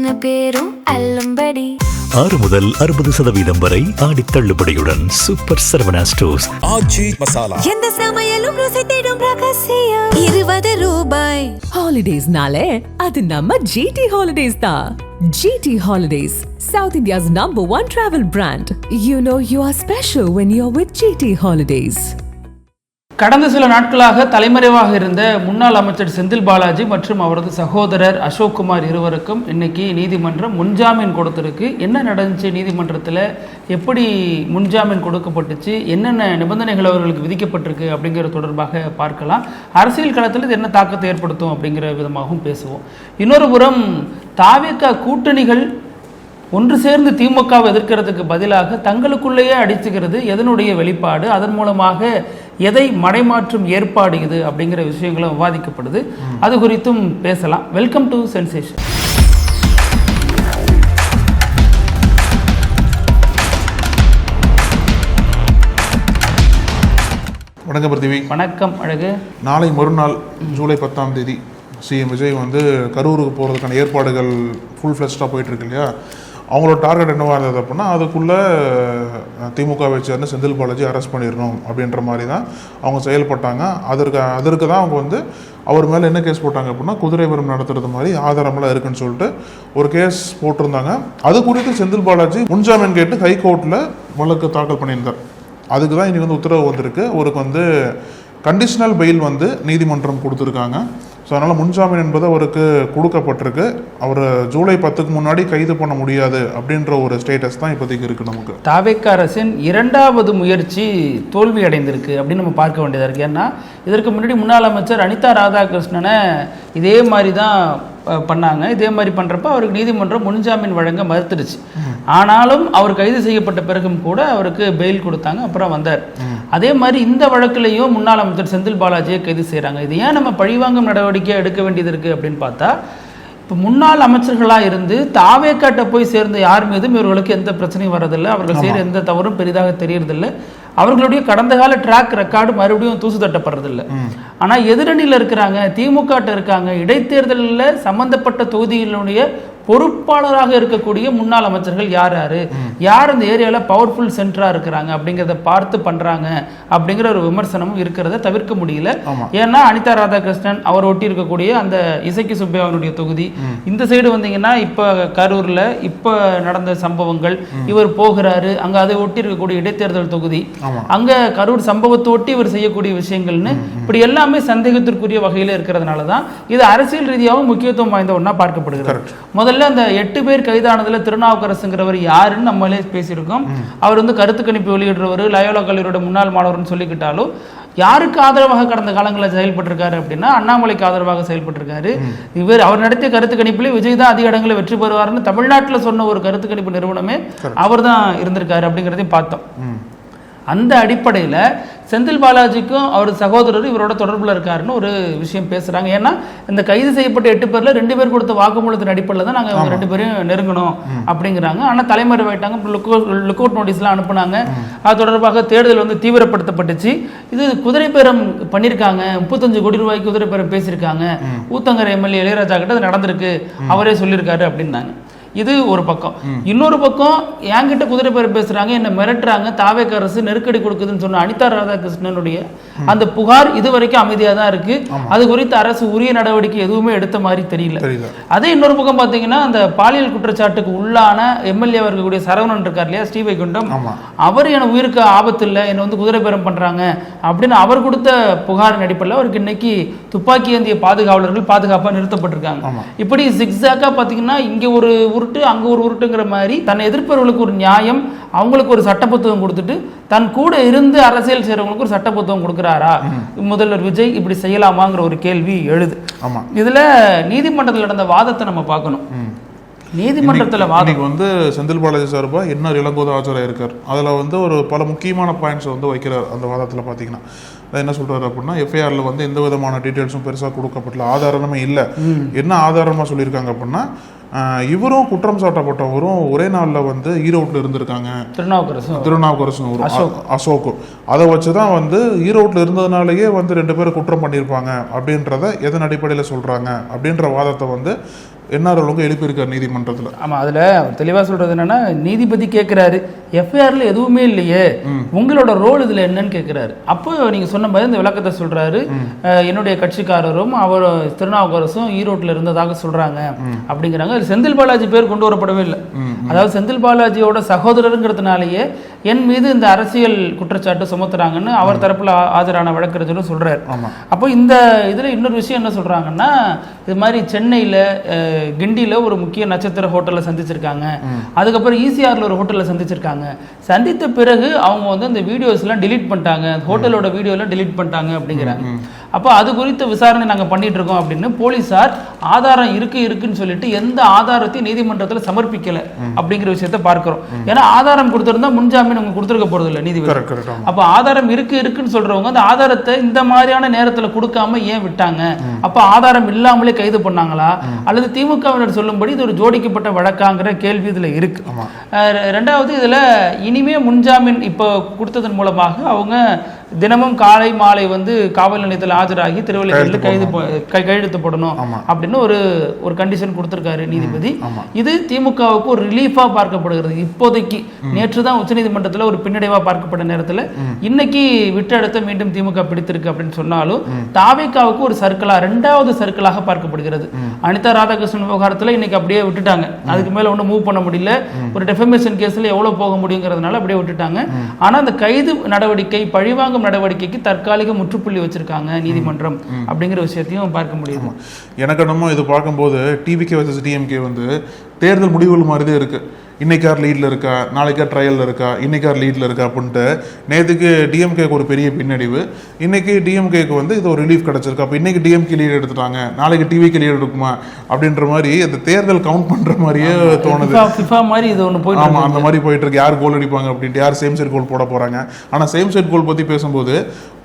அத்தனை பேரும் அல்லும்படி 6 முதல் 60% வரை ஆடி தள்ளுபடியுடன் சூப்பர் சரவணா ஸ்டோர்ஸ். ஆச்சி மசாலா எந்த சமையலும் ருசி தேடும் ரகசியம் 20 ரூபாய். ஹாலிடேஸ்னாலே அது நம்ம GT Holidays தான். GT Holidays, South India's #1 travel brand. You know you are special when you're with GT Holidays. கடந்த சில நாட்களாக தலைமறைவாக இருந்த முன்னாள் அமைச்சர் செந்தில் பாலாஜி மற்றும் அவரது சகோதரர் அசோக் குமார் இருவருக்கும் இன்னைக்கு நீதிமன்றம் முன்ஜாமீன் கொடுத்திருக்கு. என்ன நடந்துச்சு நீதிமன்றத்தில், எப்படி முன்ஜாமீன் கொடுக்கப்பட்டுச்சு, என்னென்ன நிபந்தனைகள் அவர்களுக்கு விதிக்கப்பட்டிருக்கு அப்படிங்கிறது தொடர்பாக பார்க்கலாம். அரசியல் களத்தில் இது என்ன தாக்கத்தை ஏற்படுத்தும் அப்படிங்கிற விதமாகவும் பேசுவோம். இன்னொரு புறம் தாவேகா கூட்டணிகள் ஒன்று சேர்ந்து திமுகவை எதிர்க்கிறதுக்கு பதிலாக தங்களுக்குள்ளேயே அடிச்சுக்கிறது எதனுடைய வெளிப்பாடு, அதன் மூலமாக எதை மடைமாற்றும் ஏற்பாடு இது அப்படிங்கிற விஷயங்களும் விவாதிக்கப்படுது. அது குறித்தும் பேசலாம். Welcome to sensation. வணக்கம் பிருத்திவி. வணக்கம் அழகு. நாளை மறுநாள் ஜூலை 10ஆம் தேதி சிஎம் விஜய் வந்து கரூருக்கு போகிறதுக்கான ஏற்பாடுகள் ஃபுல் ஃப்ளெஷ்டாக போயிட்டுருக்கு இல்லையா. அவங்களோட டார்கெட் என்னவாக இருந்தது அப்படின்னா, அதுக்குள்ளே திமுகவை சேர்ந்து செந்தில் பாலாஜி அரெஸ்ட் பண்ணிடணும் அப்படின்ற மாதிரி தான் அவங்க செயல்பட்டாங்க. அதற்கு தான் அவங்க வந்து அவர் மேலே என்ன கேஸ் போட்டாங்க அப்படின்னா, குதிரை பேரம் நடத்துறது மாதிரி ஆதாரமெல்லாம் இருக்குன்னு சொல்லிட்டு ஒரு கேஸ் போட்டிருந்தாங்க. அது குறித்து செந்தில் பாலாஜி முன்ஜாமீன் கேட்டு ஹைகோர்ட்டில் வழக்கு தாக்கல் பண்ணியிருந்தார். அதுக்கு தான் இன்றைக்கி வந்து உத்தரவு வந்திருக்கு. அவருக்கு வந்து கண்டிஷனல் பெயில் வந்து நீதிமன்றம் கொடுத்துருக்காங்க. ஸோ அதனால் முன்ஜாமீன் என்பது அவருக்கு கொடுக்கப்பட்டிருக்கு. அவர் ஜூலை 10க்கு முன்னாடி கைது பண்ண முடியாது அப்படின்ற ஒரு ஸ்டேட்டஸ் தான் இப்போதைக்கு இருக்குது. நமக்கு தாவேகா அரசின் 2வது முயற்சி தோல்வி அடைந்திருக்கு அப்படின்னு நம்ம பார்க்க வேண்டியதாக இருக்குது. ஏன்னா இதற்கு முன்னாடி முன்னாள் அமைச்சர் அனிதா ராதாகிருஷ்ணனை இதே மாதிரி தான் பண்ணாங்க. இதே மாதிரி பண்ணுறப்ப அவருக்கு நீதிமன்றம் முன்ஜாமீன் வழங்க மறுத்துடுச்சு. ஆனாலும் அவர் கைது செய்யப்பட்ட பிறகும் கூட அவருக்கு பெயில் கொடுத்தாங்க, அப்புறம் வந்தார். அதே மாதிரி இந்த வழக்கிலையும் முன்னாள் அமைச்சர் செந்தில் பாலாஜியை கைது செய்கிறாங்க. இது ஏன் நம்ம பழிவாங்கும் நடவடிக்கை எடுக்க வேண்டியது இருக்குது அப்படின்னு பார்த்தா, இப்போ முன்னாள் அமைச்சர்களாக இருந்து தாவேக்காட்ட போய் சேர்ந்த யார் மீதும் இவர்களுக்கு எந்த பிரச்சனையும் வரதில்லை. அவர்கள் செய்கிற எந்த தவறும் பெரிதாக தெரியறதில்லை. அவர்களுடைய கடந்த கால ட்ராக் ரெக்கார்டு மறுபடியும் தூசு தட்டப்படுறதில்லை. ஆனால் எதிரணியில் இருக்கிறாங்க, திமுக இருக்காங்க, இடைத்தேர்தலில் சம்பந்தப்பட்ட தொகுதிகளுடைய பொறுப்பாளராக இருக்கக்கூடிய முன்னாள் அமைச்சர்கள் யார் யார் அந்த ஏரியாவில் பவர்ஃபுல் சென்டராக இருக்கிறாங்க அப்படிங்கிறத பார்த்து பண்ணுறாங்க அப்படிங்கிற ஒரு விமர்சனமும் இருக்கிறத தவிர்க்க முடியல. ஏன்னா அனிதா ராதாகிருஷ்ணன் அவர் ஒட்டி இருக்கக்கூடிய அந்த இசக்கி சுப்பையாவுடைய தொகுதி, இந்த சைடு வந்தீங்கன்னா இப்போ கரூரில் இப்போ நடந்த சம்பவங்கள், இவர் போகிறாரு அங்கே அதை ஒட்டி இருக்கக்கூடிய இடைத்தேர்தல் தொகுதி, அங்கே கரூர் சம்பவத்தை ஒட்டி இவர் செய்யக்கூடிய விஷயங்கள்னு இப்படி எல்லாமே சந்தேகத்திற்குரிய வகையில் இருக்கிறதுனால தான் இது அரசியல் ரீதியாகவும் முக்கியத்துவம் வாய்ந்த ஒன்றா பார்க்கப்படுகிறது. முதல்ல அந்த 8 பேர் கைதானதுல திருநாவுக்கரசுங்கிறவர் யாருன்னு நம்மளே பேசியிருக்கோம். அவர் வந்து கருத்து கணிப்பு வெளியிடுறவர், லயோலா கல்லூரியோட முன்னாள் மாணவர்னு சொல்லிக்கிட்டாலும் யாருக்கு ஆதரவாக கடந்த காலங்களில் செயல்பட்டிருக்காரு அப்படின்னா அண்ணாமலைக்கு ஆதரவாக செயல்பட்டிருக்காரு. அவர் நடத்திய கருத்து கணிப்பில் விஜய் தான் அதிக இடங்களில் வெற்றி பெறுவார்னு தமிழ்நாட்டில் சொன்ன ஒரு கருத்து கணிப்பு நிறுவனமே அவர் தான் இருந்திருக்காரு அப்படிங்கிறதையும் பார்த்தோம். அந்த அடிப்படையில் செந்தில் பாலாஜிக்கும் அவர் சகோதரர் இவரோட தொடர்பில் இருக்காருன்னு ஒரு விஷயம் பேசுகிறாங்க. ஏன்னா இந்த கைது செய்யப்பட்ட 8 பேரில் 2 பேர் கொடுத்த வாக்குமூலத்தின் அடிப்படையில் தான் நாங்கள் அவங்க 2 பேரையும் நெருங்கணும் அப்படிங்கிறாங்க. ஆனால் தலைமறைவாயிட்டாங்க. லுக் அவுட் நோட்டீஸ்லாம் அனுப்புனாங்க. அது தொடர்பாக தேடுதல் வந்து தீவிரப்படுத்தப்பட்டுச்சு. இது குதிரை பேரம் பண்ணியிருக்காங்க, 35 கோடி ரூபாய்க்கு குதிரை பேரம் பேசியிருக்காங்க, ஊத்தங்கரை எம்எல்ஏ இளையராஜா கிட்ட அது நடந்திருக்கு, அவரே சொல்லியிருக்காரு அப்படின்னாங்க. இது ஒரு பக்கம். இன்னொரு பக்கம் என்கிட்ட குதிரை பேர் பேசுறாங்க, என்ன மிரட்டுறாங்க, தாவேகா அரசு நெருக்கடி கொடுக்குதுன்னு சொன்ன அனிதா ராதாகிருஷ்ணனுடைய அந்த புகார் இதுவரைக்கும் அமைதியாக தான் இருக்கு. அது குறித்து அரசு உரிய நடவடிக்கை எதுவுமே எடுத்த மாதிரி தெரியல. அதே இன்னொரு பக்கம் பார்த்தீங்கன்னா, அந்த பாலியல் குற்றச்சாட்டுக்கு உள்ளான எம்எல்ஏ இருக்கக்கூடிய சரவணன் இருக்கார் இல்லையா, ஸ்ரீவைகுண்டம், அவர் என உயிருக்கு ஆபத்து இல்லை, என்னை வந்து குதிரை பேரம் பண்றாங்க அப்படின்னு அவர் கொடுத்த புகாரின் அடிப்படையில் அவருக்கு இன்னைக்கு துப்பாக்கி ஏந்திய பாதுகாவலர்கள் பாதுகாப்பாக நிறுத்தப்பட்டிருக்காங்க. இப்படி சிக்ஸாக்கா பார்த்தீங்கன்னா, இங்க ஒரு உருட்டு அங்க ஒரு உருட்டுங்கிற மாதிரி தன்னை எதிர்ப்பவர்களுக்கு ஒரு நியாயம், அவங்களுக்கு ஒரு சட்ட புத்தகம் கொடுத்துட்டு தன் கூட இருந்து அரசியல் செய்யறவங்களுக்கு ஒரு சட்ட புத்தகம் கொடுக்கிறாரா முதல்வர் விஜய், இப்படி செய்யலாமாங்கிற ஒரு கேள்வி எழுது. இதுல நீதிமன்றத்தில் நடந்த வாதத்தை நம்ம பார்க்கணும். நீதிமன்றத்தில் வாதம் வந்து செந்தில் பாலாஜி சார்பா என்ன இளங்கோத ஆச்சாரியா இருக்கார், அதுல வந்து ஒரு பல முக்கியமான பாயிண்ட்ஸ் வந்து வைக்கிறார். அந்த வாதத்தில் பார்த்தீங்கன்னா என்ன சொல்றாரு அப்படின்னா, எஃப்ஐஆர்ல வந்து எந்த விதமான டீட்டெயில்ஸும் பெருசாக கொடுக்கப்படல, ஆதாரமே இல்லை. என்ன ஆதாரமா சொல்லியிருக்காங்க அப்படின்னா, இவரும் குற்றம் சாட்டப்பட்டவரும் ஒரே நாளில் வந்து ஈரோட்டில் இருந்திருக்காங்க, திருநாவுக்கரசும் அசோக்கும். அதை வச்சு தான் வந்து ஈரோட்டில் இருந்ததுனாலேயே வந்து 2 பேரும் குற்றம் பண்ணியிருப்பாங்க அப்படின்றத எதன் அடிப்படையில் சொல்கிறாங்க அப்படின்ற வாதத்தை வந்து என்ஆர் அலுவலகம் எழுப்பியிருக்காரு நீதிமன்றத்தில். ஆமாம், அதில் அவர் தெளிவாக சொல்கிறது என்னென்னா, நீதிபதி கேட்குறாரு எஃப்ஐஆரில் எதுவுமே இல்லையே, உங்களோட ரோல் இதில் என்னன்னு கேட்குறாரு. அப்போ நீங்கள் சொன்ன மாதிரி இந்த விளக்கத்தை சொல்கிறாரு. என்னுடைய கட்சிக்காரரும் அவர் திருநாவுக்கரசும் ஈரோட்டில் இருந்ததாக சொல்கிறாங்க அப்படிங்கிறாங்க. அது செந்தில் பாலாஜி பேர் கொண்டு வரப்படவே இல்லை. அதாவது செந்தில் பாலாஜியோட சகோதரருங்கிறதுனாலேயே என் மீது இந்த அரசியல் குற்றச்சாட்டு சுமத்துறாங்கன்னு அவர் தரப்பில் ஆஜரான வழக்கறிஞரும் சொல்கிறார். அப்போ இந்த இதில் இன்னொரு விஷயம் என்ன சொல்கிறாங்கன்னா, இது மாதிரி சென்னையில் கிண்டியில் ஒரு முக்கிய நட்சத்திர ஹோட்டலில் சந்திச்சிருக்காங்க, அதுக்கப்புறம் ஈசிஆரில் ஒரு ஹோட்டலில் சந்திச்சிருக்காங்க. சந்தித்த பிறகு அவங்க வந்து அந்த வீடியோஸ்லாம் டிலீட் பண்ணிட்டாங்க, ஹோட்டலோட வீடியோலாம் டிலீட் பண்ணிட்டாங்க அப்படிங்கிறாங்க. அப்போ அது குறித்த விசாரணை நாங்கள் பண்ணிட்டு இருக்கோம் அப்படின்னு போலீஸார் ஆதாரம் இருக்குன்னு சொல்லிட்டு எந்த ஆதாரத்தையும் நீதிமன்றத்தில் சமர்ப்பிக்கலை அப்படிங்கிற விஷயத்த பார்க்கிறோம். ஏன்னா ஆதாரம் கொடுத்துருந்தா முன்ஜாமீன் அவங்க கொடுத்துருக்க போறது இல்லை நீதிபதி. அப்போ ஆதாரம் இருக்குன்னு சொல்றவங்க அந்த ஆதாரத்தை இந்த மாதிரியான நேரத்தில் கொடுக்காம ஏன் விட்டாங்க? அப்போ ஆதாரம் இல்லாமலே கைது பண்ணாங்களா, அல்லது திமுகவினர் சொல்லும்படி இது ஒரு ஜோடிக்கப்பட்ட வழக்காங்கிற கேள்வி இதுல இருக்கு. ரெண்டாவது, இதுல இனிமே முன்ஜாமீன் இப்போ கொடுத்ததன் மூலமாக அவங்க தினமும் காலை மாலை வந்து காவல் நிலையத்தில் ஆஜராகி திருவள்ளுவரில் கையெழுத்து போடணும் அப்படின்னு ஒரு கண்டிஷன் கொடுத்திருக்காரு நீதிபதி. இது திமுகவுக்கு ஒரு ரிலீஃபா பார்க்கப்படுகிறது இப்போதைக்கு. நேற்று தான் உச்சநீதிமன்றத்தில் ஒரு பின்னடைவா பார்க்கப்பட்ட நேரத்தில் இன்னைக்கு விட்டெடுத்த மீண்டும் திமுக பிடித்திருக்கு அப்படின்னு சொன்னாலும் தாவேக்காவுக்கு ஒரு சர்க்கிளா, ரெண்டாவது சர்க்கிளாக பார்க்கப்படுகிறது. அனிதா ராதாகிருஷ்ணன் விவகாரத்தில் இன்னைக்கு அப்படியே விட்டுட்டாங்க. அதுக்கு மேல ஒன்றும் மூவ் பண்ண முடியல. ஒரு டெஃபமேஷன் கேஸ்ல எவ்வளவு போக முடியுங்கிறதுனால அப்படியே விட்டுட்டாங்க. ஆனா அந்த கைது நடவடிக்கை, பழிவாங்கும் நடவடிக்கைக்கு தற்காலிக முற்றுப்புள்ளி வச்சிருக்காங்க நீதிமன்றம் அப்படிங்கிற விஷயத்தையும் பார்க்க முடியும். எனக்கு நம்ம இது பார்க்கும்போது டிவிகே வர்சஸ் டிஎம்கே வந்து தேர்தல் முடிவுகள் மாதிரிதான் இருக்கு. இன்னைக்கார் லீட்ல இருக்கா, நாளைக்கார் ட்ரையல்ல இருக்கா, இன்னைக்கார் லீட்ல இருக்கா அப்படின்ட்டு. நேற்றுக்கு டிஎம்கேக்கு ஒரு பெரிய பின்னடைவு, இன்னைக்கு டிஎம்கேக்கு வந்து இது ஒரு ரிலீஃப் கிடைச்சிருக்கு. அப்போ இன்னைக்கு டிஎம்கே லீட் எடுத்துட்டாங்க, நாளைக்கு டிவிக்கு லீட் எடுக்குமா அப்படின்ற மாதிரி அந்த தேர்தல் கவுண்ட் பண்ற மாதிரியே தோணுது. ஆமா, அந்த மாதிரி போயிட்டு இருக்கு. யார் கோல் அடிப்பாங்க அப்படின்ட்டு, யார் சேம் சைட் கோல் போட போறாங்க. ஆனா சேம் சைட் கோல் பத்தி பேசும்போது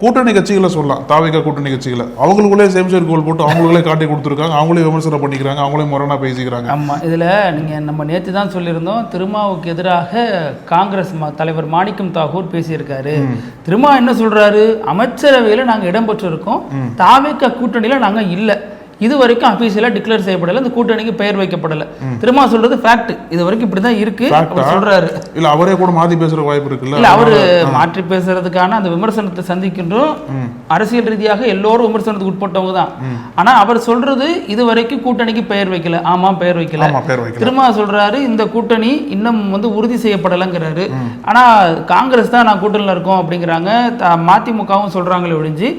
கூட்டணி கட்சிகளை சொல்லலாம், தாவேகா கூட்டணி கட்சிகளை அவங்களுக்குள்ளே சேம் சைட் கோல் போட்டு அவங்களே காட்டி கொடுத்துருக்காங்க, அவங்களே விமர்சனம் பண்ணிக்கிறாங்க, அவங்களே முரணா பேசிக்கிறாங்க. ஆமா, இதுல நீங்க நம்ம நேற்று தான் சொல்லியிருந்தோம், திருமாவுக்கு எதிராக காங்கிரஸ் தலைவர் மாணிக்கம் தாகூர் பேசியிருக்காரு. திருமா என்ன சொல்றாரு, அமைச்சரவையில நாங்க இடம்பெற்றிருக்கோம், தாவேகா கூட்டணியில நாங்க இல்ல, இது வரைக்கும் அபிஷியலா டிக்ளேர் செய்யப்படல, இந்த கூட்டணிக்கு பெயர் வைக்கப்படல. திருமா சொல்றது ஃபேக்ட், இது வரைக்கும் இப்படிதான் இருக்கு சொல்றாரு. இல்ல அவரே கூட மாத்தி பேசுற வாய்ப்பு இருக்குல்ல? இல்ல, அவரு மாற்றி பேசுறதுக்கான அந்த விமர்சனத்தை சந்திக்கின்றோம். அரசியல் ரீதியாக எல்லோரும் விமர்சனத்துக்கு உட்பட்டவங்க தான். ஆனா அவர் சொல்றது இது வரைக்கும் கூட்டணிக்கு பெயர் வைக்கல. ஆமா, பெயர் வைக்கல. திருமா சொல்றாரு இந்த கூட்டணி இன்னும் வந்து உறுதி செய்யப்படலைங்கிறாரு. ஆனா காங்கிரஸ் தான் நான் கூட்டணியில இருக்கோம் அப்படிங்கிறாங்க, மதிமுகவும் சொல்றாங்களே ஒழிஞ்சு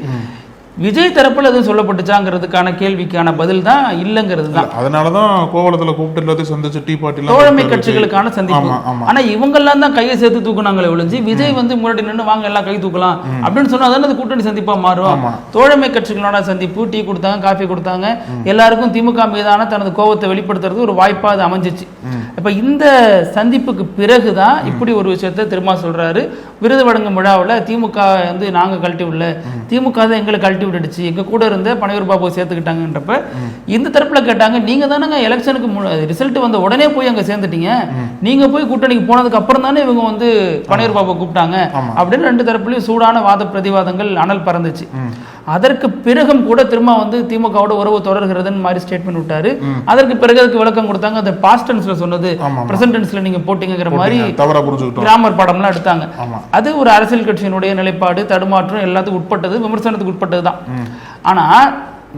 விஜய் தரப்புல எதுவும் சொல்லப்பட்டுச்சாங்கிறதுக்கான கேள்விக்கான பதில் தான் இல்லங்கிறது தான். அதனாலதான் கோவளத்துல கூப்பிட்டு எல்லாத்தையும் சந்திச்சு டீ பார்ட்டி தோழமை கட்சிகளுக்கான சந்திப்பு. ஆனா இவங்க எல்லாம் தான் கையை சேர்த்து தூக்குனாங்களே ஒழிஞ்சு விஜய் வந்து முன்னாடி நின்று வாங்க எல்லாம் கை தூக்கலாம் அப்படின்னு சொன்னா தானே அது கூட்டணி சந்திப்பா மாறும். தோழமை கட்சிகளோட சந்திப்பு, டீ கொடுத்தாங்க, காஃபி கொடுத்தாங்க, எல்லாருக்கும் திமுக மீதான தனது கோபத்தை வெளிப்படுத்துறது ஒரு வாய்ப்பா அது அமைஞ்சிச்சு. இப்ப இந்த சந்திப்புக்கு பிறகுதான் இப்படி ஒரு விஷயத்த திரும்ப சொல்றாரு. விருது வழங்கும் விழாவில் திமுக வந்து நாங்க கழட்டி விடல, திமுக தான் எங்களை கழட்டி விட்டுடுச்சு, எங்க கூட இருந்த பனையூர் பாபு சேர்த்துக்கிட்டாங்கன்றப்ப இந்த தரப்புல கேட்டாங்க, நீங்க தானங்க எலெக்ஷனுக்கு ரிசல்ட் வந்த உடனே போய் அங்க சேர்ந்துட்டீங்க, நீங்க போய் கூட்டணிக்கு போனதுக்கு அப்புறம் தானே இவங்க வந்து பனையூர் பாபு கூப்பிட்டாங்க அப்படின்னு ரெண்டு தரப்புலையும் சூடான வாத பிரதிவாதங்கள் அனல் பறந்துச்சு. அதற்கு பிறகும் கூட திரும்ப வந்து திமுகவோட உறவு தொடர்கிறதுன்னு மாதிரி ஸ்டேட்மெண்ட் விட்டாரு. அதற்கு பிறகு அதுக்கு விளக்கம் கொடுத்தாங்க. அந்த பாஸ்ட் டென்ஸ்ல சொன்னது பிரசன்ட் டென்ஸ்ல நீங்க போட்டீங்கிற மாதிரி கிராமர் பாடம்லாம் எடுத்தாங்க. அது ஒரு அரசியல் கட்சியினுடைய நிலைப்பாடு, தடுமாற்றம் எல்லாத்துக்கும் உட்பட்டது, விமர்சனத்துக்கு உட்பட்டதுதான். ஆனா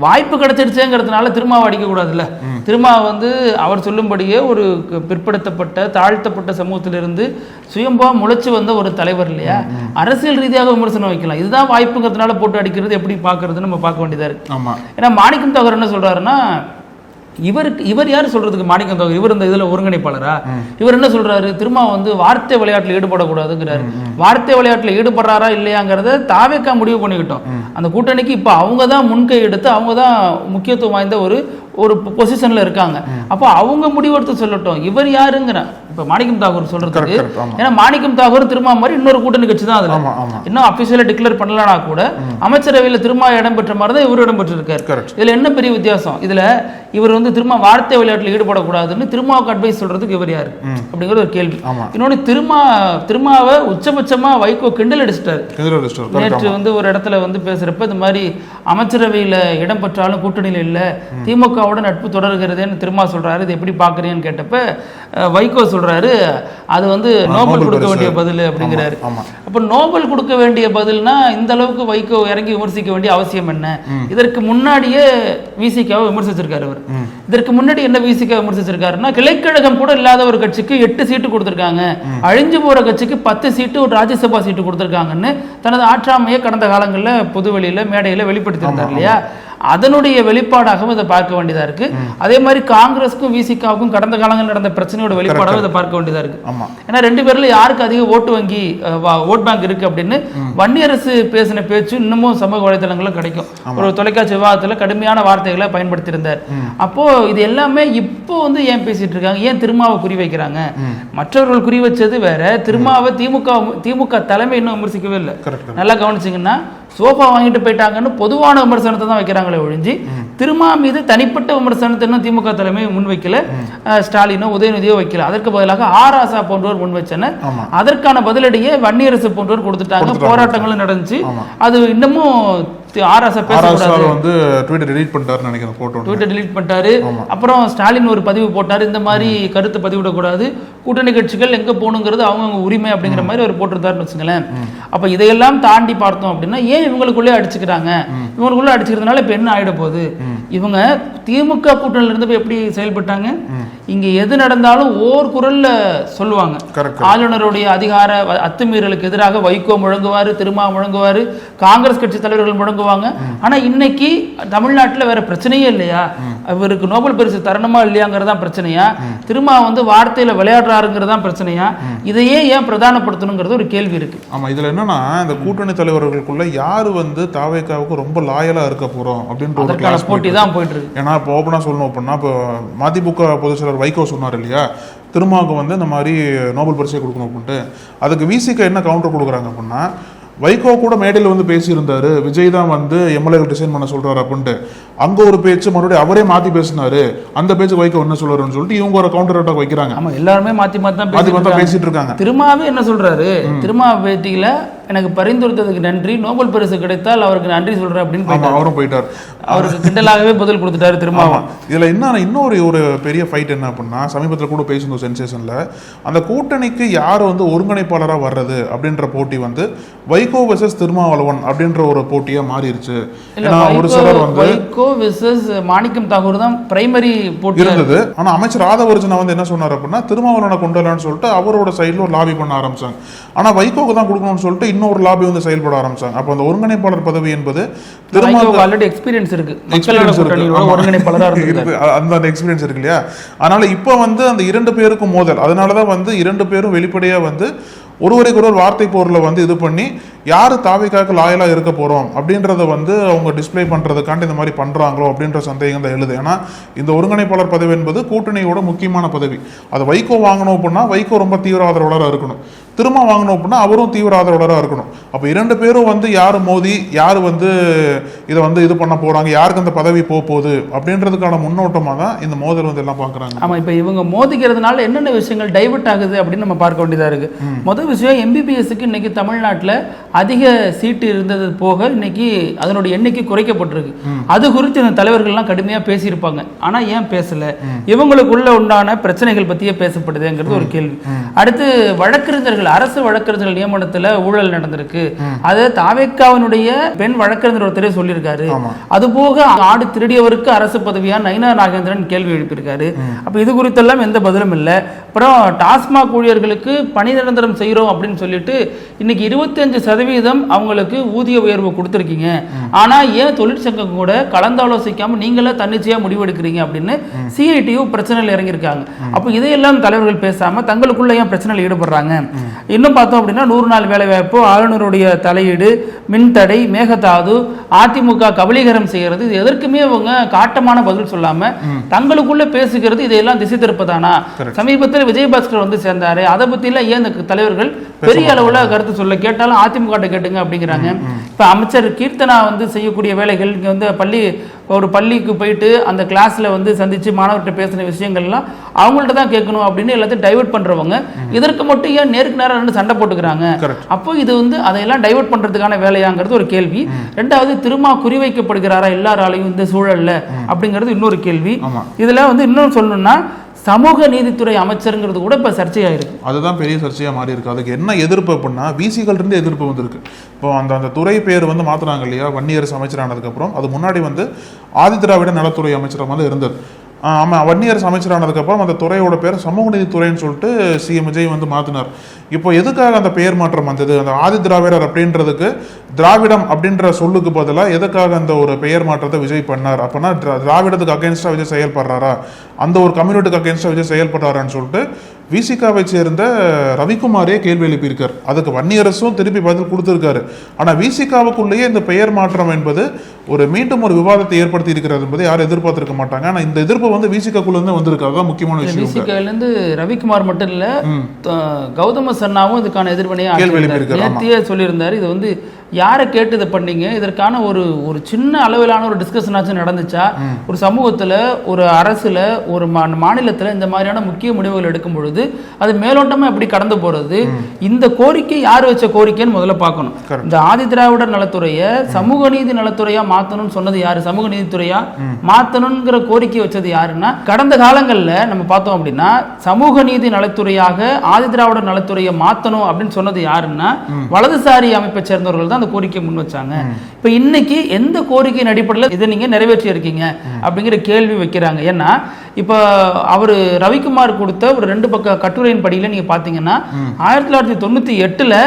வாய்ப்பு கிடைச்சிருச்சேங்கிறதுனால திருமாவை அடிக்க கூடாதுல்ல. திருமா வந்து அவர் சொல்லும்படியே ஒரு பிற்படுத்தப்பட்ட தாழ்த்தப்பட்ட சமூகத்திலிருந்து சுயம்பா முளைச்சு வந்த ஒரு தலைவர் இல்லையா, அரசியல் ரீதியாக விமர்சனம் வைக்கலாம். இதுதான் வாய்ப்புங்கிறதுனால போட்டு அடிக்கிறது எப்படி பாக்குறதுன்னு நம்ம பார்க்க வேண்டியதா இருக்கு. ஏன்னா மாணிக்கம் தாகூர் என்ன சொல்றாருன்னா, இவர் யாரு சொல்றதுக்கு மாணிக்கம் தாகூர், இவர் இந்த இதுல ஒருங்கிணைப்பாளரா? இவர் என்ன சொல்றாரு, திரும்ப வந்து வார்த்தை விளையாட்டுல ஈடுபடக்கூடாதுங்கிறாரு. வார்த்தை விளையாட்டுல ஈடுபடுறாரா இல்லையாங்கிறத தாவேக்கா முடிவு பண்ணிக்கிட்டோம். அந்த கூட்டணிக்கு இப்ப அவங்க தான் முன்கை எடுத்து அவங்க தான் முக்கியத்துவம் வாய்ந்த ஒரு பொசிஷன்ல இருக்காங்க. அப்போ அவங்க முடிவெடுத்து சொல்லட்டும், இவர் யாருங்கிற இப்ப மாணிக்கம் தாகூர் சொல்றதுக்கு. ஏன்னா மாணிக்கம் தாகூர் திருமா மாதிரி இன்னொரு கூட்டணி கட்சி தான், அதுல இன்னும் அபிஷியலா டிக்ளேர் பண்ணலனா கூட அமைச்சரவையில திருமா இடம்பெற்ற மாதிரி தான் இவர் இடம்பெற்றிருக்காரு. இதுல என்ன பெரிய வித்தியாசம்? இதுல இவர் வந்து திரும்ப வார்த்தை விளையாட்டுல ஈடுபடக்கூடாதுன்னு திருமாவுக்கு அட்வைஸ் சொல்றதுக்கு இவர் யாரு அப்படிங்கிற ஒரு கேள்வி. இன்னொன்னு, திருமாவை உச்சபட்சமா வைகோ கிண்டல் அடிச்சிட்டாரு. நேற்று வந்து ஒரு இடத்துல வந்து பேசுறப்ப இந்த மாதிரி அமைச்சரவையில இடம் பெற்றாலும் கூட்டணியில இல்ல, திமுக திமுகவோட நட்பு தொடர்கிறதுன்னு திரும்ப சொல்றாரு. இது எப்படி பாக்குறீங்கன்னு கேட்டப்ப வைகோ சொல்றாரு அது வந்து நோபல் கொடுக்க வேண்டிய பதில் அப்படிங்கிறாரு. அப்ப நோபல் கொடுக்க வேண்டிய பதில்னா இந்த அளவுக்கு வைகோ இறங்கி விமர்சிக்க வேண்டிய அவசியம் என்ன? இதற்கு முன்னாடியே விசிகாவை விமர்சிச்சிருக்காரு அவர். இதற்கு முன்னாடி என்ன விசிகா விமர்சிச்சிருக்காருன்னா, கிளைக்கழகம் கூட இல்லாத ஒரு கட்சிக்கு 8 சீட்டு கொடுத்திருக்காங்க, அழிஞ்சு போற கட்சிக்கு 10 சீட்டு ஒரு ராஜ்யசபா சீட்டு கொடுத்திருக்காங்கன்னு தனது ஆற்றாமையை கடந்த காலங்களில் பொதுவெளியில மேடையில வெளிப்படுத்தியிருந்தார் இல்லையா? அதனுடைய வெளிப்பாடாகவும் இதை பார்க்க வேண்டியதா இருக்கு. அதே மாதிரி காங்கிரஸுக்கும் விசிகாவுக்கும் கடந்த காலங்களில் நடந்த பிரச்சனையோட வெளிப்பாடாகவும் இதை பார்க்க வேண்டியதா இருக்கு. ஏன்னா 2 பேர்ல யாருக்கு அதிக ஓட்டு வங்கி ஓட் பேங்க் இருக்கு அப்படின்னு வன்னியரசு பேசின பேச்சு இன்னமும் சமூக வலைதளங்கள்ல கிடைக்கும். ஒரு தொலைக்காட்சி விவாதத்துல கடுமையான வார்த்தைகளை பயன்படுத்தியிருந்தார். அப்போ இது எல்லாமே இப்போ வந்து ஏன் பேசிட்டு இருக்காங்க, ஏன் திருமாவை குறி வைக்கிறாங்க? மற்றவர்கள் குறி வச்சது வேற, திருமாவை திமுக தலைமை இன்னும் விமர்சிக்கவே இல்லை. நல்லா கவனிச்சிங்கன்னா சோஃபா வாங்கிட்டு போயிட்டாங்கன்னு பொதுவான விமர்சனத்தை தான் வைக்கிறாங்களே ஒழிஞ்சு திருமா மீது தனிப்பட்ட விமர்சனத்தை இன்னும் திமுக தலைமை முன் வைக்கல, ஸ்டாலினோ உதயநிதியோ வைக்கல. அதற்கு பதிலாக ஆராசா போன்றவர் முன் வச்சனர். அதற்கான பதிலடியே வன்னியரசு போன்றவர் கொடுத்துட்டாங்க. போராட்டங்களும் நடந்துச்சு. அது இன்னமும் அப்புறம் ஸ்டாலின் ஒரு பதிவு போட்டாரு, இந்த மாதிரி கருத்து பதிவிடக்கூடாது, கூட்டணி கட்சிகள் எங்க போகணுங்கிறது அவங்க உரிமை அப்படிங்கிற மாதிரி அவர் போட்டிருந்தாருன்னு வச்சுங்களேன். அப்ப இதையெல்லாம் தாண்டி பார்த்தோம் அப்படின்னா ஏன் இவங்களுக்குள்ளே அடிச்சுக்கிறாங்க? இவங்களுக்குள்ள அடிச்சுக்கிறதுனால இப்ப என்ன ஆயிட போகுது? இவங்க திமுக கூட்டணியில இருந்து எப்படி செயல்பட்டாங்க? இங்க எது நடந்தாலும் ஓர் குரல்ல சொல்லுவாங்க. ஆளுநருடைய அதிகார அத்துமீறலுக்கு எதிராக வைகோ முழங்குவாரு, திருமா முழங்குவாரு, காங்கிரஸ் கட்சி தலைவர்கள் முழங்குவாங்க. ஆனா இன்னைக்கு தமிழ்நாட்டில் வேற பிரச்சனையே இல்லையா? இவருக்கு நோபல் பரிசு தரணுமா இல்லையாங்கிறதா பிரச்சனையா? திருமா வந்து வார்த்தையில விளையாடுறாருங்கிறதா பிரச்சனையா? இதையே ஏன் பிரதானப்படுத்தணுங்கிறது ஒரு கேள்வி இருக்கு. ஆமா, இதுல என்னன்னா இந்த கூட்டணி தலைவர்களுக்குள்ள யாரு வந்து தாவேக்காவுக்கு ரொம்ப லாயலா இருக்க போறோம் அப்படின்ற போட்டி தான் போயிட்டு இருக்கு. ஏன்னா இப்போ ஓப்பனா சொல்லணும் அப்படின்னா, இப்போ மதிமுக பொதுச் செயலர் வைகோ சொன்னார் இல்லையா, திருமாவுக்கு வந்து இந்த மாதிரி நோபல் பரிசை கொடுக்கணும் அப்படின்ட்டு. அதுக்கு விசிக என்ன கவுண்டர் கொடுக்குறாங்க அப்படின்னா, வைகோ கூட மேடையில் வந்து பேசியிருந்தாரு, விஜய் தான் வந்து எம்எல்ஏ டிசைன் பண்ண சொல்றாரு அப்படின்ட்டு. அங்க ஒரு பேச்சு மறுபடியும் அவரே மாத்தி பேசினாரு, அந்த பேச்சு வைகோ என்ன சொல்றாருன்னு சொல்லிட்டு இவங்க ஒரு கவுண்டர் அட்டாக் வைக்கிறாங்க. ஆமா, எல்லாருமே மாத்தி தான் பேசிட்டு இருக்காங்க. திருமாவே என்ன சொல்றாரு, திருமா பேட்டியில எனக்கு பரிந்துரைத்ததுக்கு நன்றி, நோபல் பரிசு கிடைத்தால் அவருக்கு நன்றி சொல்றேன் அப்படின்னு அவரும் போயிட்டார். அவருக்கு கிண்டலாகவே பதில் கொடுத்துட்டாரு திருமாவா. இதுல என்ன இன்னொரு ஒரு பெரிய ஃபைட் என்ன அப்படின்னா, சமீபத்தில் கூட பேசணும் சென்சேஷன்ல, அந்த கூட்டணிக்கு யார் வந்து ஒருங்கிணைப்பாளராக வர்றது அப்படின்ற போட்டி வந்து வைகோ வெர்சஸ் திருமாவளவன் அப்படின்ற ஒரு போட்டியா மாறிடுச்சு. ஒரு சிலர் வந்து வைகோ வெர்சஸ் மாணிக்கம் தாகூர் தான் பிரைமரி போட்டி இருந்தது. ஆனா அமைச்சர் ராதாவர்ஜனா வந்து என்ன சொன்னார் அப்படின்னா, திருமாவளவனை கொண்டு வரலான்னு சொல்லிட்டு அவரோட சைட்ல ஒரு லாபி பண்ண ஆரம்பிச்சாங்க. ஆனா வைகோக்கு தான் கொடுக்கணும்னு சொல்லிட்டு இன்னொரு லாபி வந்து செயல்பட ஆரம்பிச்சாங்க. அப்ப அந்த ஒருங்கிணைப்பாளர் பதவி என்பது திருமாவுக்கு ஆல்ரெடி எக்ஸ்பீரியன்ஸ் இருக்கு, ஒருங்கிணைப்பாளரா இருக்கு, அந்த எக்ஸ்பீரியன்ஸ் இருக்கு இல்லையா? அதனால இப்ப வந்து அந்த 2 பேருக்கும் மோதல். அதனாலதான் வந்து 2 பேரும் வெளிப்படையா வந்து ஒருவருக்கு ஒரு வார்த்தை போரில் வந்து இது பண்ணி யார் தாவேக்காவுக்கு லாயலாக இருக்க போகிறோம் அப்படின்றத வந்து அவங்க டிஸ்பிளே பண்ணுறதுக்காண்டி இந்த மாதிரி பண்ணுறாங்களோ அப்படின்ற சந்தேகம் தான் எழுது. ஏன்னா இந்த ஒருங்கிணைப்பாளர் பதவி என்பது கூட்டணியோட முக்கியமான பதவி. அதை வைகோ வாங்கணும் அப்படின்னா வைகோ ரொம்ப தீவிர ஆதரவாளராக இருக்கணும், திரும்ப வாங்கணும் அப்படின்னா அவரும் தீவிர ஆதரவாளராக இருக்கணும். அப்போ 2 பேரும் வந்து யார் மோதி யார் வந்து இதை வந்து இது பண்ண போகிறாங்க, யாருக்கு அந்த பதவி போகுது அப்படின்றதுக்கான முன்னோட்டமாக தான் இந்த மோதல் வந்து எல்லாம் பார்க்குறாங்க. ஆமாம், இப்போ இவங்க மோதிக்கிறதுனால என்னென்ன விஷயங்கள் டைவர்ட் ஆகுது அப்படின்னு நம்ம பார்க்க வேண்டியதாக இருக்குது. முதல் விஷயம், எம்பிபிஎஸ்க்கு இன்னைக்கு தமிழ்நாட்டில் அதிக சீட்டு இருந்தது போக இன்னைக்கு அதனுடைய எண்ணிக்கை குறைக்கப்பட்டிருக்கு. அது குறித்து இந்த தலைவர்கள்லாம் கடுமையாக பேசியிருப்பாங்க. ஆனால் ஏன் பேசலை? இவங்களுக்குள்ள உண்டான பிரச்சனைகள் பற்றியே பேசப்படுதுங்கிறது ஒரு கேள்வி. அடுத்து வழக்கறிஞர்கள், அரசு வழக்கறிஞர்கள் நியமனத்தில் ஊழல் நடந்திருக்கு. அது தாவேக்காவினுடைய பெண் வழக்கறிஞர் ஒருத்தரே சொல்லியிருக்காரு. அதுபோக ஆடு திருடியவருக்கு அரசு பதவியா நயினா நாகேந்திரன் கேள்வி எழுப்பியிருக்காரு. அப்ப இது குறித்தெல்லாம் எந்த பதிலும் இல்லை. அப்புறம் டாஸ்மாக் ஊழியர்களுக்கு பணி நிரந்தரம் செய்யறோம் அப்படின்னு சொல்லிட்டு இன்னைக்கு 25% அவங்களுக்கு ஊதிய உயர்வு கொடுத்துருக்கீங்க. ஆனா ஏன் தொழிற்சங்கம் கூட கலந்தாலோசிக்காம நீங்களே தன்னிச்சையா முடிவெடுக்கிறீங்க அப்படின்னு சிஐடியு பிரச்சனையில் இறங்கியிருக்காங்க. அப்ப இதையெல்லாம் தலைவர்கள் பேசாம தங்களுக்குள்ள ஏன் பிரச்சனையில் ஈடுபடுறாங்க? இன்னும் பார்த்தோம் அப்படின்னா 100 நாள் வேலை வாய்ப்பு, ஆளுநருடைய தலையீடு, மின்தடை, மேகதாது, அதிமுக கபலீகரம் செய்யறது, இது எதற்குமே அவங்க காட்டமான பதில் சொல்லாம தங்களுக்குள்ள பேசுகிறது. இதையெல்லாம் திசை திருப்பதானா? சமீபத்தில் விஜயபாஸ்கர் வந்து சேர்ந்தாரு, அதை பத்தி எல்லாம் ஏன் இந்த தலைவர்கள் பெரிய அளவுல கருத்து சொல்ல, கேட்டாலும் அதிமுக கேட்டுங்க அப்படிங்கிறாங்க. இப்ப அமைச்சர் கீர்த்தனா வந்து செய்யக்கூடிய வேலைகள், இங்க வந்து பள்ளி ஒரு பள்ளிக்கு போயிட்டு அந்த கிளாஸ்ல வந்து சந்திச்சு மாணவர்கிட்ட பேசின விஷயங்கள்லாம் அவங்கள்ட்ட தான் கேட்கணும் அப்படின்னு எல்லாத்தையும் டைவர்ட் பண்றவங்க இதற்கு மட்டும் ஏன் நேருக்கு நேரம் ரெண்டு சண்டை போட்டுக்கிறாங்க? அப்போ இது வந்து அதையெல்லாம் டைவர்ட் பண்றதுக்கான வேலையாங்கிறது ஒரு கேள்வி. ரெண்டாவது, திருமா குறிவைக்கப்படுகிறாரா எல்லாராலையும் இந்த சூழல்ல அப்படிங்கிறது இன்னொரு கேள்வி. இதுல வந்து இன்னொன்று சொல்லணும்னா சமூக நீதித்துறை அமைச்சருங்கிறது கூட இப்ப சர்ச்சையாயிருக்கு. அதுதான் பெரிய சர்ச்சையா மாறி இருக்கு. அதுக்கு என்ன எதிர்ப்பு அப்படின்னா விசிகள் இருந்து எதிர்ப்பு வந்திருக்கு. இப்போ அந்த துறை பேர் வந்து மாத்துறாங்க இல்லையா, வன்னியரசு அமைச்சரானதுக்கு அப்புறம். அது முன்னாடி வந்து ஆதிதிராவிட நலத்துறை அமைச்சராக வந்து இருந்தது. ஆமாம், வன்னியரசு அமைச்சரானதுக்கப்புறம் அந்த துறையோட பேர் சமூக நீதித்துறைன்னு சொல்லிட்டு சிஎம் விஜய் வந்து மாற்றினார். இப்போ எதுக்காக அந்த பெயர் மாற்றம் வந்தது? அந்த ஆதி திராவிடர் அப்படின்றதுக்கு திராவிடம் அப்படின்ற சொல்லுக்கு பதிலாக எதுக்காக அந்த ஒரு பெயர் மாற்றத்தை விஜய் பண்ணார்? அப்படின்னா திராவிடத்துக்கு அகேன்ஸ்டாக விஜய் செயல்படுறாரா, அந்த ஒரு கம்யூனிட்டிக்கு அகேன்ஸ்டாக விஜய் செயல்படுறாரான்னு சொல்லிட்டு விசிகாவை சேர்ந்த ரவிக்குமாரே கேள்வி எழுப்பியிருக்கார். அதுக்கு வன்னியரசும் திருப்பி பதில் கொடுத்திருக்காரு. ஆனால் விசிகாவுக்குள்ளேயே இந்த பெயர் மாற்றம் என்பது மீண்டும் ஒரு விவாதத்தை ஏற்படுத்தி இருக்கிறது என்பதை யாரும் எதிர்பார்த்திருக்க மாட்டாங்க. ஆனால் இந்த எதிர்ப்பு வந்து விசிகாக்குள்ள இருந்து வந்திருக்கு. அதுதான் முக்கியமான விஷயம். விசிகாவிலிருந்து ரவிக்குமார் மட்டும் இல்ல, கௌதம சன்னாவும் இதுக்கான எதிர்வினையை சொல்லியிருந்தாரு. இது வந்து யாரை கேட்டு இதை பண்ணீங்க, இதற்கான ஒரு சின்ன அளவிலான ஒரு டிஸ்கஷனாச்சும் நடந்துச்சா? ஒரு சமூகத்துல, ஒரு அரசுல, ஒரு மாநிலத்துல இந்த மாதிரியான முக்கிய முடிவுகள் எடுக்கும் பொழுது அது மேலோட்டமா எப்படி கடந்து போறது? இந்த கோரிக்கை யார் வச்ச கோரிக்கைன்னு முதல்ல பார்க்கணும். இந்த ஆதி திராவிடர் நலத்துறையை சமூக நீதி நலத்துறையா மாத்தணும்னு சொன்னது யாரு? சமூக நீதித்துறையா மாத்தணுங்கிற கோரிக்கை வச்சது யாருன்னா, கடந்த காலங்கள்ல நம்ம பார்த்தோம் அப்படின்னா சமூக நீதி நலத்துறையாக ஆதி திராவிடர் நலத்துறையை மாத்தணும் அப்படின்னு சொன்னது யாருன்னா வலதுசாரி அமைப்பை சேர்ந்தவர்கள் தான் அந்த கோரிக்கை முன் வச்சாங்க. இப்ப இன்னைக்கு எந்த கோரிக்கையின் அடிப்படையில் இதை நீங்க நிறைவேற்றி இருக்கீங்க அப்படிங்கிற கேள்வி வைக்கிறாங்க. ஏன்னா இப்ப அவரு ரவிக்குமார் கொடுத்த ஒரு 2 பக்க கட்டுரையின் படியில நீங்க பாத்தீங்கன்னா 1998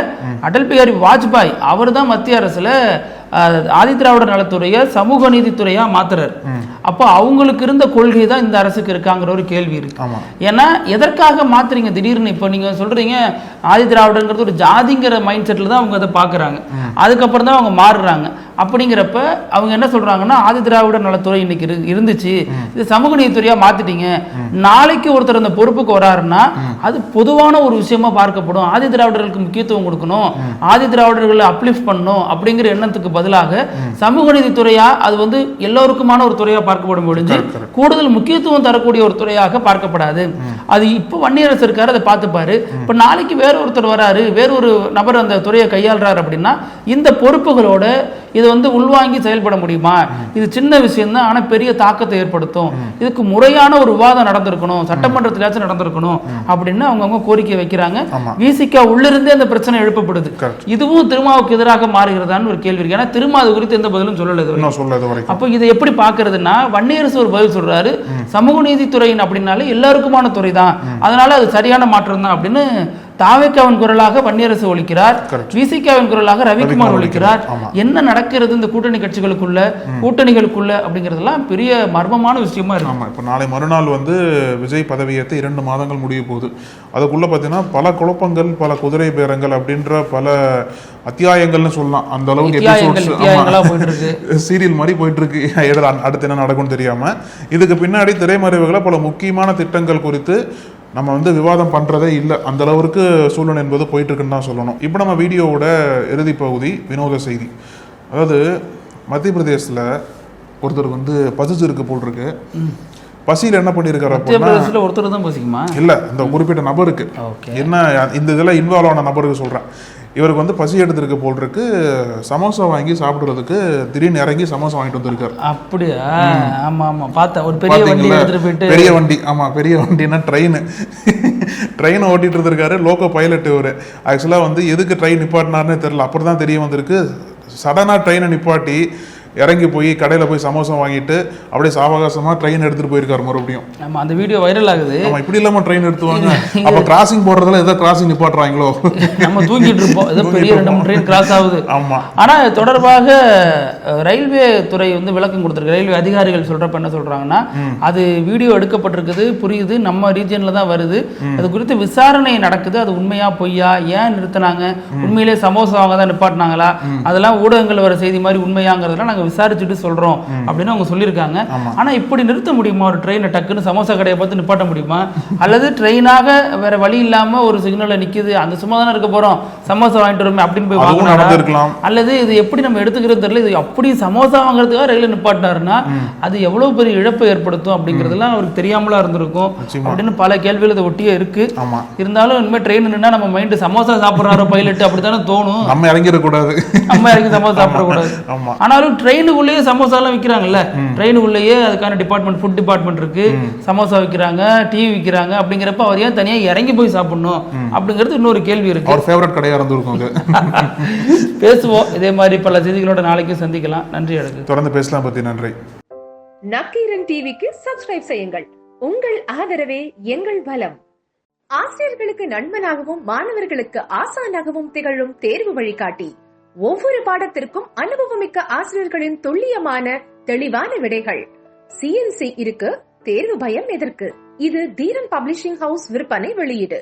அடல் பிஹாரி வாஜ்பாய் அவர் தான் மத்திய அரசுல ஆதி திராவிடர் நலத்துறைய சமூக நீதித்துறையா மாத்துறாரு. அப்போ அவங்களுக்கு இருந்த கொள்கை தான் இந்த அரசுக்கு இருக்காங்கிற ஒரு கேள்வி இருக்கு. ஏன்னா எதற்காக மாத்துறீங்க திடீர்னு? இப்போ நீங்க சொல்றீங்க ஆதி திராவிடங்கிறது ஒரு ஜாதிங்கிற மைண்ட் செட்ல தான் அவங்க அதை பாக்குறாங்க. அதுக்கப்புறம் தான் அவங்க மாறுறாங்க. அப்படிங்கிறப்ப அவங்க என்ன சொல்றாங்கன்னா, ஆதி திராவிடர் நலத்துறை இன்னைக்கு இருந்துச்சு, இது சமூக நீதித்துறையா மாத்திட்டீங்க. நாளைக்கு ஒருத்தர் அந்த பொறுப்புக்கு வராருன்னா அது பொதுவான ஒரு விஷயமா பார்க்கப்படும். ஆதி திராவிடர்களுக்கு முக்கியத்துவம் கொடுக்கணும், ஆதி திராவிடர்களை அப்லிஃப்ட் பண்ணணும் அப்படிங்கிற எண்ணத்துக்கு பதிலாக சமூக நீதித்துறையா அது வந்து எல்லோருக்குமான ஒரு துறையா பார்க்கப்படும் பொழுது கூடுதல் முக்கியத்துவம் தரக்கூடிய ஒரு துறையாக பார்க்கப்படாது. அது இப்போ வன்னியரசு இருக்காரு, அதை பார்த்துப்பாரு. இப்ப நாளைக்கு வேற ஒருத்தர் வராரு, வேற ஒரு நபர் அந்த துறையை கையாளுறாரு அப்படின்னா இந்த பொறுப்புகளோட இது வந்து உள்வாங்கி செயல்பட முடியுமா? இது சின்ன விஷயம் தான், ஆனா பெரிய தாக்கத்தை ஏற்படுத்தும். இதுக்கு முறையான ஒரு விவாதம் நடந்திருக்கணும், சட்டமன்றத்திலாச்சும் நடந்திருக்கணும் அப்படின்னு அவங்க கோரிக்கை வைக்கிறாங்க. விசிகா உள்ளிருந்தே அந்த பிரச்சனை எழுப்பப்படுது. இதுவும் திருமாவுக்கு எதிராக மாறுகிறதான்னு ஒரு கேள்வி இருக்கு. ஏன்னா திருமா அது குறித்து எந்த பதிலும் சொல்லல. அப்போ இதை எப்படி பாக்குறதுன்னா, வன்னியரசு ஒரு பதில் சொல்றாரு, சமூக நீதித்துறையின் அப்படின்னாலே எல்லாருக்குமான துறை தான், அதனால அது சரியான மாற்றம் தான் அப்படின்னு தாவேக்காவின் குரலாக வன்னியரசு ஒலிக்கிறார், விசிகாவின் குரலாக ரவிக்குமார் ஒலிக்கிறார். என்ன நடக்கிறது இந்த கூட்டணிகளுக்குள்ள அப்படிங்கிறதெல்லாம் பெரிய மர்மமான விஷயமா இருக்கு. இப்போ நாளை மறுநாள் வந்து விஜய் பதவியேற்று 2 மாதங்கள் முடிய போகுது. அதுக்குள்ள பார்த்தீங்கன்னா பல குழப்பங்கள், பல குதிரை பேரங்கள் அப்படின்ற பல அத்தியாயங்கள்னு சொல்லலாம். அந்த அளவுக்கு சீரியல் மாதிரி போயிட்டு இருக்கு. அடுத்து என்ன நடக்கும்னு தெரியாம இதுக்கு பின்னாடி திரைமறைவுகளை பல முக்கியமான திட்டங்கள் குறித்து நம்ம வந்து விவாதம் பண்ணுறதே இல்லை. அந்த அளவுக்கு சூழ்நிலை என்பது போயிட்டு இருக்குன்னு தான் சொல்லணும். இப்போ நம்ம வீடியோவோட இறுதி பகுதி வினோத செய்தி. அதாவது மத்திய பிரதேசத்தில் ஒருத்தர் வந்து பசிச்சிருக்கு போல் இருக்கு. பசியில் என்ன பண்ணியிருக்காரு அப்படின்னா, ஒருத்தர் தான் பசிக்குமா இல்லை, இந்த குறிப்பிட்ட நபருக்கு என்ன இந்த இதெல்லாம் இன்வால்வ் ஆன நபருக்கு சொல்கிறேன். இவருக்கு வந்து பசி எடுத்திருக்கு போல் இருக்கு. சமோசா வாங்கி சாப்பிடுறதுக்கு திடீர்னு இறங்கி சமோசா வாங்கிட்டு வந்திருக்காரு. அப்படியா? ஆமா ஆமா பார்த்தேன். ஒரு பெரிய வண்டி எடுத்துட்டு போயிட்டு, பெரிய வண்டி, ஆமா பெரிய வண்டினா ட்ரெயின் ஓட்டிட்டு இருந்திருக்காரு. லோக்கோ பைலட் இவரு. ஆக்சுவலா வந்து எதுக்கு ட்ரெயின் நிப்பாட்டினார்னே தெரியல. அப்புறம் தான் தெரிய வந்திருக்கு, சடனா ட்ரெயினை நிப்பாட்டி இறங்கி போய் கடையில் போய் சமோசா வாங்கிட்டு அப்படியே சாவகாசமாக ட்ரெயின் எடுத்துகிட்டு போயிருக்காரு மறுபடியும். ஆமாம், அந்த வீடியோ வைரல் ஆகுது. ஆமாம், இப்படி இல்லாமல் ட்ரெயின் எடுத்துவாங்க. அப்போ கிராசிங் போடுறதுல எதாவது கிராசிங் நிப்பாட்டுறாங்களோ, நம்ம தூங்கிட்டு இருப்போம், ஏதோ பெரிய 2-3 ட்ரெயின் கிராஸ் ஆகுது. ஆமாம். ஆனால் இது தொடர்பாக ரயில்வே துறை வந்து விளக்கம் கொடுத்துருக்கு. ரயில்வே அதிகாரிகள் சொல்கிறப்ப என்ன சொல்கிறாங்கன்னா, அது வீடியோ எடுக்கப்பட்டிருக்குது, புரியுது, நம்ம ரீஜனில் தான் வருது, அது குறித்து விசாரணை நடக்குது, அது உண்மையா பொய்யா, ஏன் நிறுத்தினாங்க, உண்மையிலே சமோசா வாங்க தான் நிப்பாட்டினாங்களா, அதெல்லாம் ஊடகங்கள் வர செய்தி மாதிரி உண்மையாங்கிறதுலாம் நாங்கள் நாங்க விசாரிச்சுட்டு சொல்றோம் அப்படின்னு அவங்க சொல்லியிருக்காங்க. ஆனா இப்படி நிறுத்த முடியுமா ஒரு ட்ரெயினை? டக்குன்னு சமோசா கடையை பார்த்து நிப்பாட்ட முடியுமா? அல்லது ட்ரெயினாக வேற வழி இல்லாம ஒரு சிக்னல்ல நிக்குது, அந்த சும்மா தானே இருக்க போறோம், சமோசா வாங்கிட்டு வருமே அப்படின்னு போய் வாங்கலாம். அல்லது இது எப்படி நம்ம எடுத்துக்கிறது தெரியல, இது அப்படி சமோசா வாங்குறதுக்காக ரயில நிப்பாட்டினாருன்னா அது எவ்வளவு பெரிய இழப்பை ஏற்படுத்தும் அப்படிங்கறதெல்லாம் அவருக்கு தெரியாமலா இருந்திருக்கும் அப்படின்னு பல கேள்விகள் இதை ஒட்டியே இருக்கு. இருந்தாலும் இனிமேல் ட்ரெயின் நின்னா நம்ம மைண்ட் சமோசா சாப்பிடுறாரோ பைலட் அப்படித்தானே தோணும். நம்ம இறங்கிடக்கூடாது, நம்ம இறங்கி சமோசா சாப்பிடக்கூடாது. ஆனாலும் ட்ரெயினுக்குள்ளேயே சமோசா எல்லாம் விற்கிறாங்கல்ல, ட்ரெயினுக்குள்ளேயே அதுக்கான டிபார்ட்மெண்ட், ஃபுட் டிபார்ட்மெண்ட் இருக்கு, சமோசா விற்கிறாங்க, டீ விற்கிறாங்க. அப்படிங்கிறப்ப அவர் ஏன் தனியா இறங்கி போய் சாப்பிடணும் அப்படிங்கிறது இன்னொரு கேள்வி இருக்கு. அவர் ஃபேவரட் கடையா இருந்திருக்கும். பேசுவோம் இதே மாதிரி பல செய்திகளோட நாளைக்கு சந்திக்கலாம். நன்றி. எனக்கு தொடர்ந்து பேசலாம் பத்தி. நன்றி. நக்கீரன் டிவிக்கு சப்ஸ்கிரைப் செய்யுங்கள். உங்கள் ஆதரவே எங்கள் பலம். ஆசிரியர்களுக்கு நண்பனாகவும் மாணவர்களுக்கு ஆசானாகவும் திகழும் தேர்வு வழிகாட்டி. ஒவ்வொரு பாடத்திற்கும் அனுபவமிக்க ஆசிரியர்களின் துல்லியமான தெளிவான விடைகள். CNC இருக்கு, தேர்வு பயம் எதற்கு? இது தீரன் பப்ளிஷிங் ஹவுஸ் விற்பனை வெளியீடு.